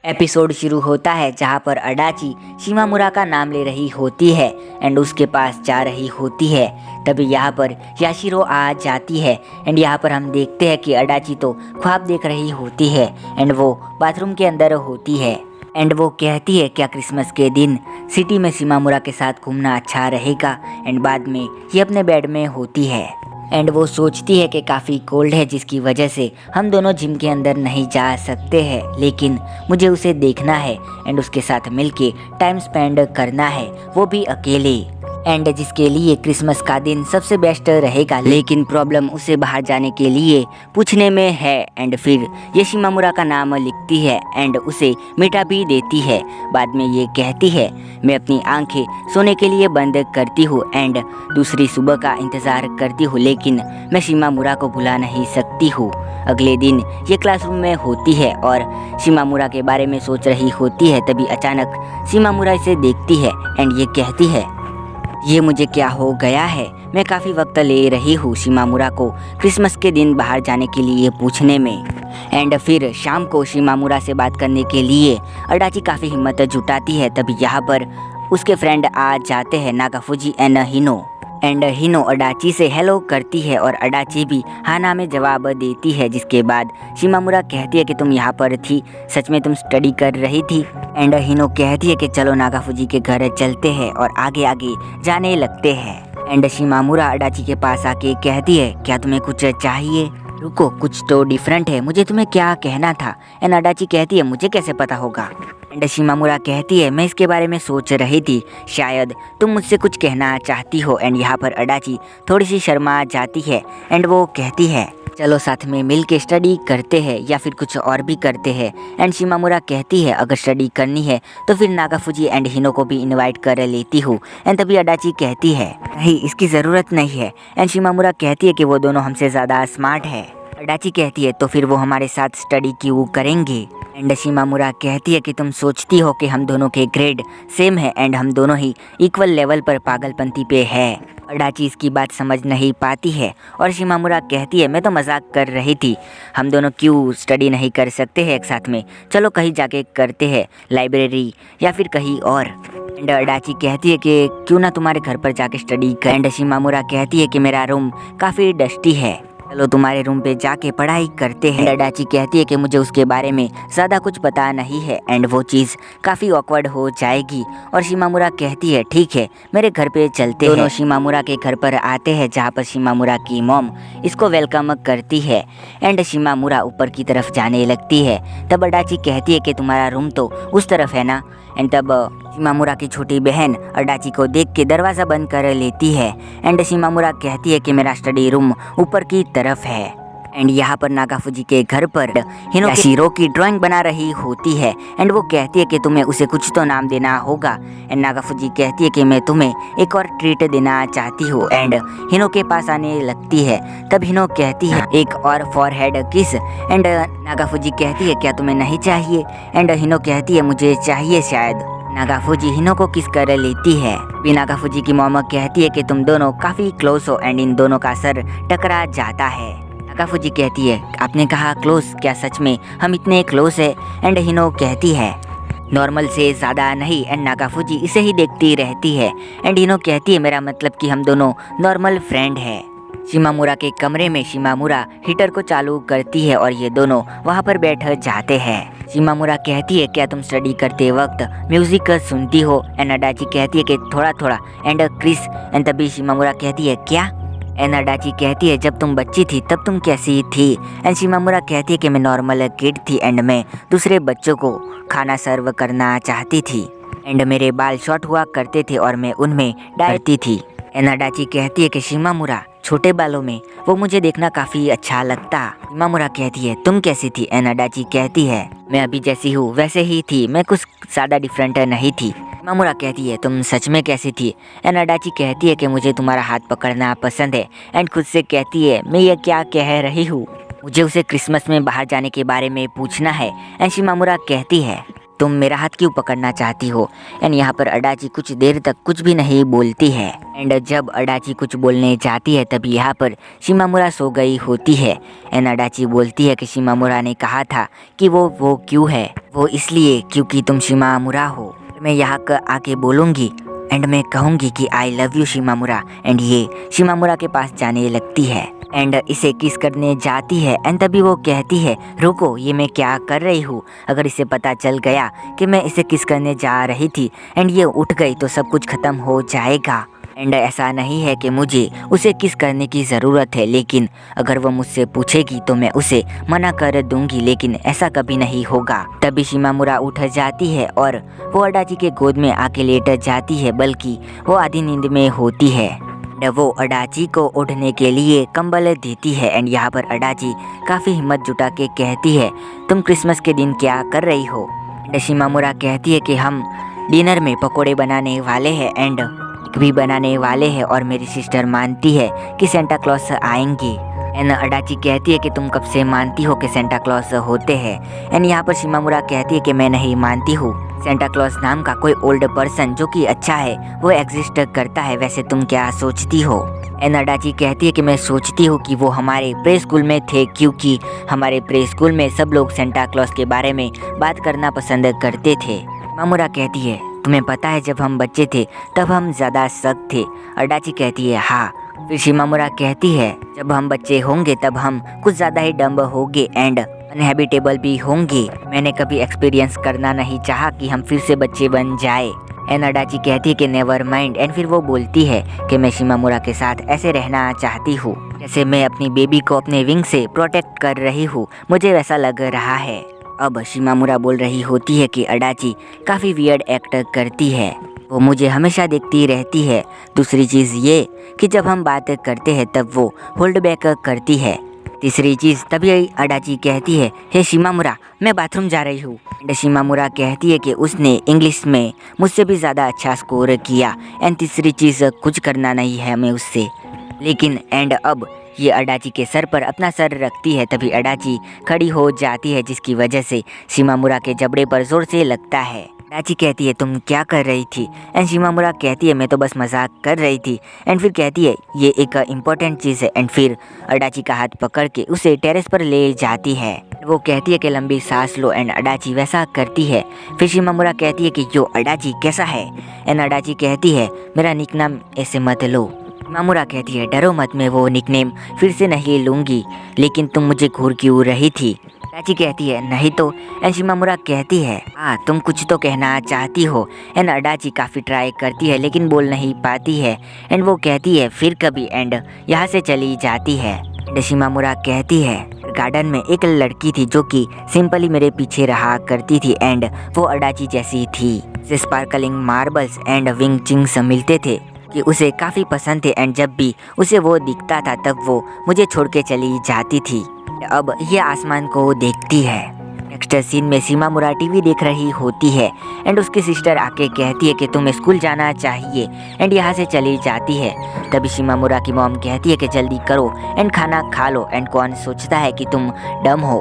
Episode शुरू होता है जहाँ पर अडाची शिमामुरा का नाम ले रही होती है एंड उसके पास जा रही होती है। तभी यहाँ पर याशिरो आ जाती है एंड यहाँ पर हम देखते हैं कि अडाची तो ख्वाब देख रही होती है एंड वो बाथरूम के अंदर होती है एंड वो कहती है क्या क्रिसमस के दिन सिटी में शिमामुरा के साथ घूमना अच्छा रहेगा। एंड बाद में ये अपने बेड में होती है एंड वो सोचती है कि काफ़ी कोल्ड है जिसकी वजह से हम दोनों जिम के अंदर नहीं जा सकते हैं, लेकिन मुझे उसे देखना है एंड उसके साथ मिलके टाइम स्पेंड करना है, वो भी अकेले। एंड जिसके लिए क्रिसमस का दिन सबसे बेस्ट रहेगा, लेकिन प्रॉब्लम उसे बाहर जाने के लिए पूछने में है। एंड फिर ये शिमामुरा का नाम लिखती है एंड उसे मिटा भी देती है। बाद में ये कहती है मैं अपनी आंखें सोने के लिए बंद करती हूँ एंड दूसरी सुबह का इंतज़ार करती हूँ, लेकिन मैं शिमामुरा को भुला नहीं सकती हूँ। अगले दिन ये क्लासरूम में होती है और शिमामुरा के बारे में सोच रही होती है। तभी अचानक शिमामुरा इसे देखती है एंड ये कहती है ये मुझे क्या हो गया है, मैं काफ़ी वक्त ले रही हूँ शिमामुरा को क्रिसमस के दिन बाहर जाने के लिए पूछने में। एंड फिर शाम को शिमामुरा से बात करने के लिए अडाची काफ़ी हिम्मत जुटाती है। तभी यहाँ पर उसके फ्रेंड आ जाते हैं नागाफुजी एंड हिनो। एंड हिनो अडाची से हेलो करती है और अडाची भी हाँ ना में जवाब देती है। जिसके बाद शिमामुरा कहती है कि तुम यहाँ पर थी, सच में तुम स्टडी कर रही थी। एंड हिनो कहती है कि चलो नागाफुजी के घर चलते हैं और आगे आगे जाने लगते हैं। एंड शिमामुरा अडाची के पास आके कहती है क्या तुम्हें कुछ चाहिए, रुको कुछ तो डिफरेंट है, मुझे तुम्हें क्या कहना था। एंड अडाची कहती है मुझे कैसे पता होगा। एंड शिमामुरा कहती है मैं इसके बारे में सोच रही थी, शायद तुम मुझसे कुछ कहना चाहती हो। एंड यहाँ पर अडाची थोड़ी सी शर्मा जाती है एंड वो कहती है चलो साथ में मिल के स्टडी करते हैं या फिर कुछ और भी करते हैं। एंड शिमामुरा कहती है अगर स्टडी करनी है तो फिर नागाफुजी एंड हिनो को भी इनवाइट कर लेती हूँ। एंड तभी अडाची कहती है नहीं इसकी ज़रूरत नहीं है। एंड शिमामुरा कहती है कि वो दोनों हमसे ज़्यादा स्मार्ट है। अडाची कहती है तो फिर वो हमारे साथ स्टडी क्यों करेंगे। एंड शिमामुरा कहती है कि तुम सोचती हो कि हम दोनों के ग्रेड सेम है एंड हम दोनों ही इक्वल लेवल पर पागलपंती पे है। अडाची इसकी बात समझ नहीं पाती है और शिमामुरा कहती है मैं तो मजाक कर रही थी, हम दोनों क्यों स्टडी नहीं कर सकते हैं एक साथ में, चलो कहीं जाके करते हैं, लाइब्रेरी या फिर कहीं और। एंड अडाची कहती है कि क्यों ना तुम्हारे घर पर जाके स्टडी कर। एंड शिमामुरा कहती है कि मेरा रूम काफ़ी डस्टी है, चलो तुम्हारे रूम पे जाके पढ़ाई करते हैं। अडाची कहती है कि मुझे उसके बारे में ज़्यादा कुछ पता नहीं है एंड वो चीज़ काफ़ी ऑकवर्ड हो जाएगी। और शिमामुरा कहती है ठीक है मेरे घर पे चलते हैं। दोनों शिमामुरा के घर पर आते हैं जहाँ पर शिमामुरा की मॉम इसको वेलकम करती है एंड शिमामुरा ऊपर की तरफ जाने लगती है। तब अडाची कहती है कि तुम्हारा रूम तो उस तरफ है ना। एंड तब शिमामुरा की छोटी बहन अडाची को देख के दरवाज़ा बंद कर लेती है एंड शिमामुरा कहती है कि मेरा स्टडी रूम ऊपर की तरफ है। एंड यहाँ पर नागाफुजी के घर पर हिनो याशिरो की ड्राइंग बना रही होती है एंड वो कहती है कि तुम्हें उसे कुछ तो नाम देना होगा। एंड नागाफुजी कहती है कि मैं तुम्हें एक और ट्रीट देना चाहती हूँ एंड हिनो के पास आने लगती है। तब हिनो कहती है एक और फॉरहेड किस। एंड नागाफुजी कहती है क्या तुम्हें नहीं चाहिए। एंड हिनो कहती है मुझे चाहिए शायद। नागाफुजी हिनो को किस कर लेती है। भी नागाफुजी की मॉम कहती है कि तुम दोनों काफ़ी क्लोज हो एंड इन दोनों का सर टकरा जाता है। नागाफुजी कहती है आपने कहा क्लोज, क्या सच में हम इतने क्लोज है। एंड हिनो कहती है नॉर्मल से ज़्यादा नहीं। एंड नागाफुजी इसे ही देखती रहती है एंड हिनो कहती है मेरा मतलब कि हम दोनों नॉर्मल फ्रेंड है। शिमामुरा के कमरे में शिमामुरा हीटर को चालू करती है और ये दोनों वहाँ पर बैठ जाते हैं। शिमामुरा कहती है क्या तुम स्टडी करते वक्त म्यूजिक सुनती हो। एंड अडाची कहती है कि थोड़ा थोड़ा। And Chris. एंड तभी शिमामुरा कहती है क्या। एंड अडाची कहती है जब तुम बच्ची थी तब तुम कैसी थी। एंड शिमामुरा कहती है कि मैं नॉर्मल किड थी एंड मैं दूसरे बच्चों को खाना सर्व करना चाहती थी एंड मेरे बाल शॉर्ट हुआ करते थे और मैं उनमें डालती थी। एंड अडाची कहती है कि शिमामुरा छोटे बालों में वो मुझे देखना काफ़ी अच्छा लगता। शिमामुरा कहती है तुम कैसी थी। एंड अडाची कहती है मैं अभी जैसी हूँ वैसे ही थी, मैं कुछ ज़्यादा डिफरेंट नहीं थी। शिमामुरा कहती है तुम सच में कैसी थी। एंड अडाची कहती है कि मुझे तुम्हारा हाथ पकड़ना पसंद है। एंड खुद से कहती है मैं ये क्या कह रही हूँ। मुझे उसे क्रिसमस में बाहर जाने के बारे में पूछना है। एंड शिमामुरा कहती है तुम मेरा हाथ क्यों पकड़ना चाहती हो। एंड यहाँ पर अडाची कुछ देर तक कुछ भी नहीं बोलती है। एंड जब अडाची कुछ बोलने जाती है तभी यहाँ पर शिमामुरा सो गई होती है। एंड अडाची बोलती है कि शिमामुरा ने कहा था कि वो क्यों है। वो इसलिए क्योंकि तुम शिमामुरा हो। मैं यहाँ आके बोलूँगी एंड मैं कहूँगी कि आई लव यू शिमामुरा। एंड ये शिमामुरा के पास जाने लगती है एंड इसे किस करने जाती है। एंड तभी वो कहती है रुको, ये मैं क्या कर रही हूँ। अगर इसे पता चल गया कि मैं इसे किस करने जा रही थी एंड ये उठ गई तो सब कुछ ख़त्म हो जाएगा। एंड ऐसा नहीं है कि मुझे उसे किस करने की ज़रूरत है, लेकिन अगर वो मुझसे पूछेगी तो मैं उसे मना कर दूंगी, लेकिन ऐसा कभी नहीं होगा। तभी शिमामुरा उठ जाती है और वो अडाची के गोद में आके लेट जाती है, बल्कि वो आधी नींद में होती है। वो अडाची को उठने के लिए कंबल देती है। एंड यहाँ पर अडाची काफ़ी हिम्मत जुटा के कहती है तुम क्रिसमस के दिन क्या कर रही हो। एंड शिमामुरा कहती है कि हम डिनर में पकोड़े बनाने वाले हैं एंड भी बनाने वाले हैं और मेरी सिस्टर मानती है कि सेंटा क्लॉस आएंगी। एंड अडाची कहती है कि तुम कब से मानती हो कि सेंटा क्लॉस होते हैं। एंड यहाँ पर शिमामुरा कहती है कि मैं नहीं मानती हूँ। सेंटा क्लॉस नाम का कोई ओल्ड पर्सन जो कि अच्छा है वो एग्जिस्ट करता है, वैसे तुम क्या सोचती हो। एंड अडाची कहती है कि मैं सोचती हूँ कि वो हमारे प्रे स्कूल में थे, क्योंकि हमारे प्रे स्कूल में सब लोग सेंटा क्लॉस के बारे में बात करना पसंद करते थे। शिमामुरा कहती है तुम्हें पता है जब हम बच्चे थे तब हम ज़्यादा सख्त थे। अडाची कहती है हाँ। फिर शिमामुरा कहती है जब हम बच्चे होंगे तब हम कुछ ज़्यादा ही डम्ब होंगे एंड अनहैबिटेबल भी होंगे। मैंने कभी एक्सपीरियंस करना नहीं चाहा कि हम फिर से बच्चे बन जाए। एंड अडाची कहती है कि नेवर माइंड। एंड फिर वो बोलती है कि मैं शिमामुरा के साथ ऐसे रहना चाहती हूँ जैसे मैं अपनी बेबी को अपने विंग से प्रोटेक्ट कर रही हूँ, मुझे वैसा लग रहा है। अब शिमामुरा बोल रही होती है कि अडाची काफ़ी वियर्ड एक्ट करती है, वो मुझे हमेशा देखती रहती है। दूसरी चीज़ ये कि जब हम बात करते हैं तब वो होल्ड बैक करती है। तीसरी चीज़ तभी अडाची कहती है हे शिमामुरा मैं बाथरूम जा रही हूँ। एंड शिमामुरा कहती है कि उसने इंग्लिश में मुझसे भी ज़्यादा अच्छा स्कोर किया। एंड तीसरी चीज़ कुछ करना नहीं है हमें उससे। लेकिन एंड अब ये अडाची के सर पर अपना सर रखती है। तभी अडाची खड़ी हो जाती है जिसकी वजह से शिमामुरा के जबड़े पर जोर से लगता है। अडाची कहती है तुम क्या कर रही थी। एंड शिमामुरा कहती है मैं तो बस मजाक कर रही थी। एंड फिर कहती है ये एक इम्पोर्टेंट चीज़ है। एंड फिर अडाची का हाथ पकड़ के उसे टेरेस पर ले जाती है। वो कहती है कि लंबी सांस लो। एंड अडाची वैसा करती है। फिर शिमामुरा कहती है कि यो अडाची कैसा है। एंड अडाची कहती है मेरा निकनाम ऐसे मत लो। शिमामुरा कहती है डरो मत, मैं वो निकनेम फिर से नहीं लूँगी, लेकिन तुम मुझे घूर क्यों रही थी। अडाची कहती है नहीं तो। एंड शिमामुरा कहती है हाँ तुम कुछ तो कहना चाहती हो। एंड अडाची काफ़ी ट्राई करती है लेकिन बोल नहीं पाती है। एंड वो कहती है फिर कभी। एंड यहाँ से चली जाती है। एंड शिमामुरा कहती है गार्डन में एक लड़की थी जो कि सिंपली मेरे पीछे रहा करती थी एंड वो अडाची जैसी थी। उसे sparkling marbles and wing Ching's मिलते थे कि उसे काफ़ी पसंद थे। एंड जब भी उसे वो दिखता था तब वो मुझे छोड़ के चली जाती थी। अब ये आसमान को देखती है। नेक्स्ट सीन में शिमामुरा टीवी देख रही होती है एंड उसकी सिस्टर आके कहती है कि तुम्हें स्कूल जाना चाहिए। एंड यहाँ से चली जाती है। तभी शिमामुरा की मॉम कहती है कि जल्दी करो एंड खाना खा लो। एंड कौन सोचता है कि तुम डम हो।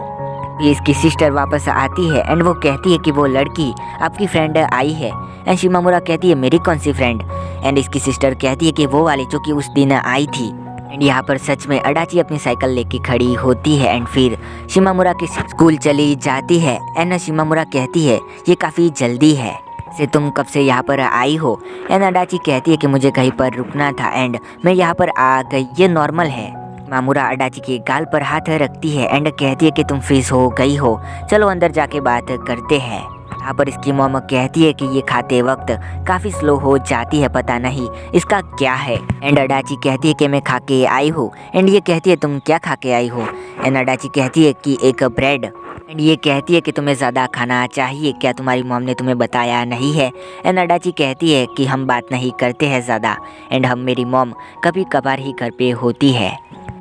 भी इसकी सिस्टर वापस आती है एंड वो कहती है कि वो लड़की आपकी फ्रेंड आई है। एंड शिमामुरा कहती है मेरी कौन सी फ्रेंड। एंड इसकी सिस्टर कहती है कि वो वाली जो कि उस दिन आई थी। एंड यहाँ पर सच में अडाची अपनी साइकिल लेके खड़ी होती है। एंड फिर शिमामुरा की स्कूल चली जाती है। एंड शिमामुरा कहती है ये काफ़ी जल्दी है से तुम कब से यहाँ पर आई हो। एंड अडाची कहती है कि मुझे कहीं पर रुकना था एंड मैं यहाँ पर आ गई, ये नॉर्मल है। शिमामुरा अडाची के गाल पर हाथ रखती है एंड कहती है कि तुम फ्रीज हो गई हो, चलो अंदर जाके बात करते हैं। यहाँ पर इसकी मॉम कहती है कि ये खाते वक्त काफ़ी स्लो हो जाती है, पता नहीं इसका क्या है। एंड अडाची कहती है कि मैं खा के आई हूँ। एंड ये कहती है तुम क्या खा के आई हो। एंड अडाची कहती है कि एक ब्रेड। एंड ये कहती है कि तुम्हें ज़्यादा खाना चाहिए, क्या तुम्हारी मॉम ने तुम्हें बताया नहीं है। एंड अडाची कहती है कि हम बात नहीं करते हैं ज़्यादा एंड हम मेरी मॉम कभी कभार ही घर पे होती है।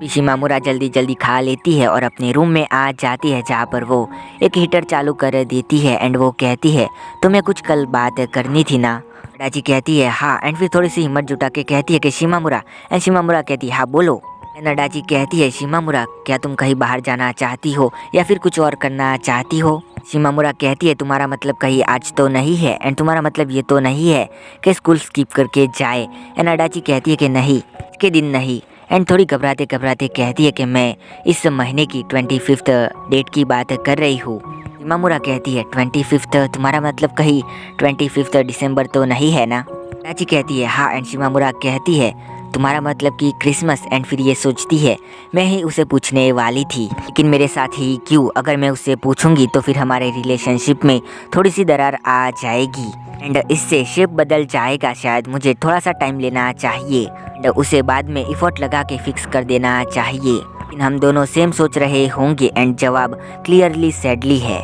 शिमामुरा जल्दी जल्दी खा लेती है और अपने रूम में आ जाती है जहाँ पर वो एक हीटर चालू कर देती है। एंड वो कहती है तुम्हें कुछ कल बात करनी थी ना। अडाची कहती है हाँ। एंड फिर थोड़ी सी हिम्मत जुटा के कहती है कि शिमामुरा। एंड शिमामुरा कहती है हाँ बोलो। एंड अडाची कहती है शिमामुरा क्या तुम कहीं बाहर जाना चाहती हो या फिर कुछ और करना चाहती हो। शिमामुरा कहती है तुम्हारा मतलब कहीं आज तो नहीं है एंड तुम्हारा मतलब ये तो नहीं है कि स्कूल स्किप करके जाए। एंड अडाची कहती है कि नहीं इसके दिन नहीं। एंड थोड़ी घबराते घबराते कहती है कि मैं इस महीने की 25th डेट की बात कर रही हूँ। शिमामुरा कहती है 25th तुम्हारा मतलब कहीं 25 दिसंबर तो नहीं है ना। अडाची कहती है हाँ। एंड शिमामुरा कहती है तुम्हारा मतलब कि क्रिसमस। एंड फिर ये सोचती है मैं ही उसे पूछने वाली थी लेकिन मेरे साथ ही क्यों, अगर मैं उससे पूछूंगी तो फिर हमारे रिलेशनशिप में थोड़ी सी दरार आ जाएगी एंड इससे शेप बदल जाएगा। शायद मुझे थोड़ा सा टाइम लेना चाहिए एंड उसे बाद में एफर्ट लगा के फिक्स कर देना चाहिए। लेकिन हम दोनों सेम सोच रहे होंगे। एंड जवाब क्लियरली सैडली है।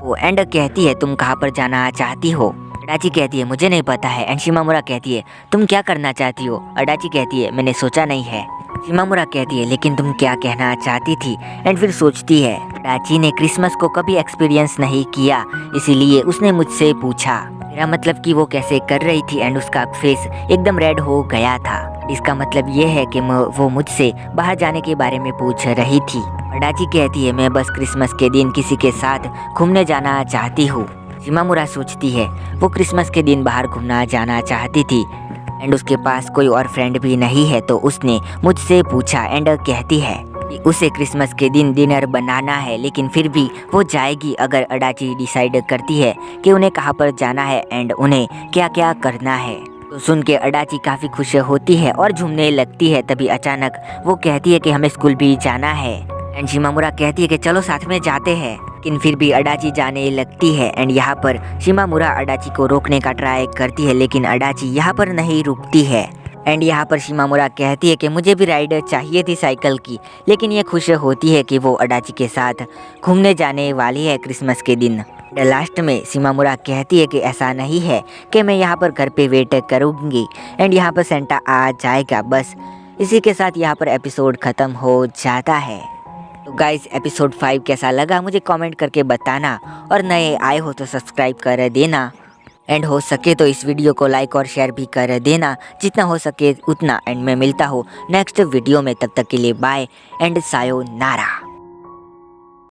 वो एंड कहती है तुम कहाँ पर जाना चाहती हो। अडाची कहती है मुझे नहीं पता है। एंड शिमामुरा कहती है तुम क्या करना चाहती हो। अडाची कहती है मैंने सोचा नहीं है। शिमामुरा कहती है लेकिन तुम क्या कहना चाहती थी। एंड फिर सोचती है अडाची ने क्रिसमस को कभी एक्सपीरियंस नहीं किया इसीलिए उसने मुझसे पूछा। मेरा मतलब कि वो कैसे कर रही थी एंड उसका फेस एकदम रेड हो गया था। इसका मतलब ये है कि वो मुझसे बाहर जाने के बारे में पूछ रही थी। अडाची कहती है मैं बस क्रिसमस के दिन किसी के साथ घूमने जाना चाहती हूँ। शिमामुरा सोचती है वो क्रिसमस के दिन बाहर घूमना जाना चाहती थी एंड उसके पास कोई और फ्रेंड भी नहीं है तो उसने मुझसे पूछा। एंड कहती है कि उसे क्रिसमस के दिन डिनर बनाना है लेकिन फिर भी वो जाएगी अगर अडाची डिसाइड करती है कि उन्हें कहाँ पर जाना है एंड उन्हें क्या क्या करना है। तो सुन के अडाची काफ़ी खुश होती है और झूमने लगती है। तभी अचानक वो कहती है कि हमें स्कूल भी जाना है एंड शिमामुरा कहती है कि चलो साथ में जाते हैं। लेकिन फिर भी अडाची जाने लगती है एंड यहाँ पर शिमामुरा अडाची को रोकने का ट्राई करती है लेकिन अडाची यहाँ पर नहीं रुकती है। एंड यहाँ पर शिमामुरा कहती है कि मुझे भी राइड चाहिए थी साइकिल की। लेकिन ये खुश होती है कि वो अडाची के साथ घूमने जाने वाली है क्रिसमस के दिन। लास्ट में शिमामुरा कहती है कि ऐसा नहीं है कि मैं यहाँ पर घर पे वेट करूँगी एंड यहाँ पर सेंटा आ जाएगा। बस इसी के साथ यहाँ पर एपिसोड ख़त्म हो जाता है। तो गाइस एपिसोड 5 कैसा लगा मुझे कमेंट करके बताना और नए आए हो तो सब्सक्राइब कर देना एंड हो सके तो इस वीडियो को लाइक और शेयर भी कर देना जितना हो सके उतना। एंड मैं मिलता हूँ नेक्स्ट वीडियो में, तब तक के लिए बाय एंड सायोनारा।